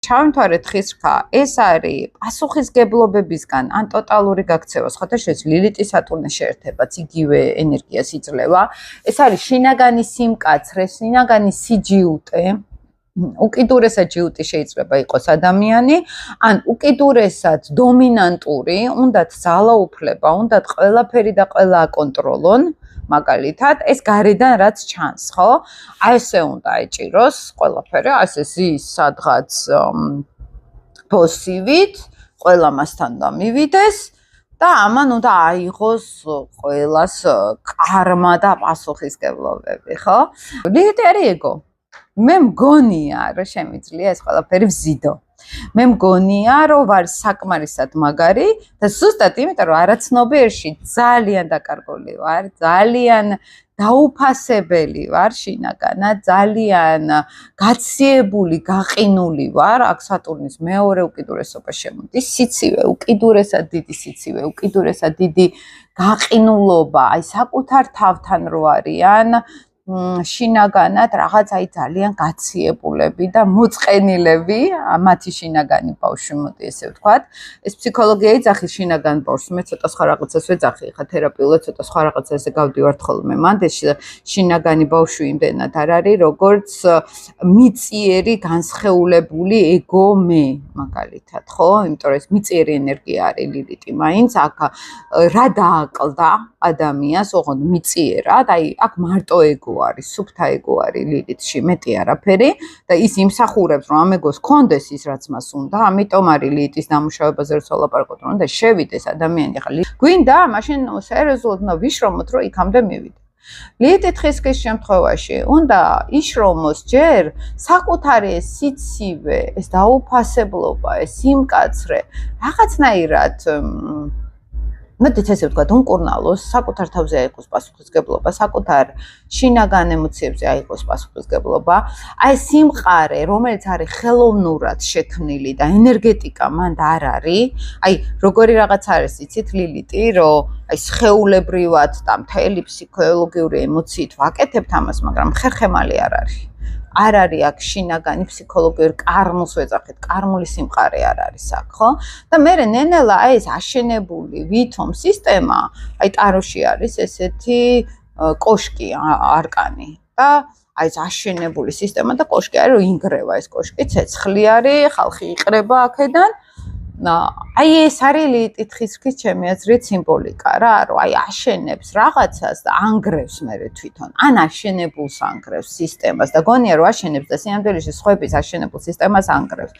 ჩავიმთავრეთ ხისრქა, ეს არის პასუხისგებლობებისგან ან ტოტალური გაქცევა, სხვათა შორის ლილიტის სატურნის შეერთებაც იგივე ენერგიას იძლევა. ეს არის შინაგანი სიმკაცრე, შინაგანი სიჯიუტე. უკიდურესად ჯიუტი შეიძლება იყოს ადამიანი, ან უკიდურესად დომინანტური, უნდათ ძალაუფლება, უნდათ ყველაფერი და ყველა აკონტროლონ. მაგალითად, ეს გარედან რაც ჩანს, ხო? აი ესე უნდა ეჭიროს ყველაფერი, ასე ზის სადღაც პოსივით, ყველა მასთან და მივიდეს და ამან უნდა აიღოს ყველას კარმა და პასუხისგებლობები, ხო? ლილიტი არის ეგო. მე მგონია, რომ შემიძლია ეს ყველაფერი ვზიდო. მე მგონია, რომ ვარ საკმარისად მაგარი და ზუსტად იმიტომ, რომ არაცნობიერში ძალიან დაკარგული ვარ, ძალიან დაუფასებელი ვარ შინაგანად, ძალიან გაციებული, გაყინული ვარ, აქ სატურნის მეორე უკიდურესობა შემოდის, სიცივე, უკიდურესად დიდი სიცივე, უკიდურესად დიდი გაყინულობა, აი საკუთარ თავთან რო არიან შინაგანად რაღაც აი ძალიან გაციებულები და მოწყენილები, მათი შინაგანი ბავშვი, მოდი ესე ვთქვათ. ეს ფსიქოლოგია იძახის შინაგან ბავშვს, მე ცოტა სხვა რაღაცას ვეძახი, ხა თერაპიულად ცოტა სხვა რაღაცაზე გავდივართ ხოლმე. მანდეს შინაგანი ბავშვი იმდენად არ არის, როგორც მიწიერი განსხეულებული ეგო მე, მაგალითად, ხო? იმიტომ რომ ეს მიწიერი ენერგია არის ლილიტი, მაინც აქ რა დააკლდა ადამიანს, ოღონდ მიწიერად, აი აქ მარტო ეგო არის, სუფთა ეგო არის ლილიტში, მეტი არაფერი და ის იმსახურებს, რომ ამ ეგოს კონდეს ის, რაც მას უნდა, ამიტომ არის ლილიტის დამუშავებაზე რომ ვლაპარაკობთ, რომ და შევიდეს ადამიანი ხა. გვინდა, მაშინ სერიოზულად უნდა ვიშრომოთ, რომ იქამდე მივიდე. ლილიტით ხისქის შემთხვევაში უნდა იშრომოს ჯერ საკუთარი ეს სიცივე, ეს დაუფასებლობა, ეს სიმკაცრე, რაღაცნაირად მოდით ესე ვთქვათ, უმკურნალოს, საკუთარ თავზე აიღოს პასუხისგებლობა, საკუთარ შინაგან ემოციებზე აიღოს პასუხისგებლობა. აი სიმყარე, რომელიც არის ხელოვნურად შექმნილი და ენერგეტიკა მანდ არ არის, აი როგორი რაღაც არის, იცით ლილიტი, რომ აი სხეულებრივად და მთელი ფსიქოლოგიური ემოციით ვაკეთებთ ამას, მაგრამ ხერხემალი არ არის. არ არის აქ შინაგანი ფსიქოლოგიური კარმულს ვეძახით, კარმული სიმყარე არ არის აქ, ხო? და მე ნენელა აი ეს აშენებული ვითომ სისტემა, აი ტაროში არის ესეთი კოშკი, არკანი და აი ეს აშენებული სისტემა და კოშკი არის, რომ ინგრევა ეს კოშკი, ცეცხლი არის, ხალხი იყრება აქედან. აი ეს არის ლილიტით ხისქის ჩემი აზრით სიმბოლიკა რა, რომ აი აშენებს რაღაცას და ანგრევს მერე თვითონ, ან აშენებულს ანგრევს სისტემას და გონია რომ აშენებს და სინამდვილეში სხვების აშენებულ სისტემას ანგრევს.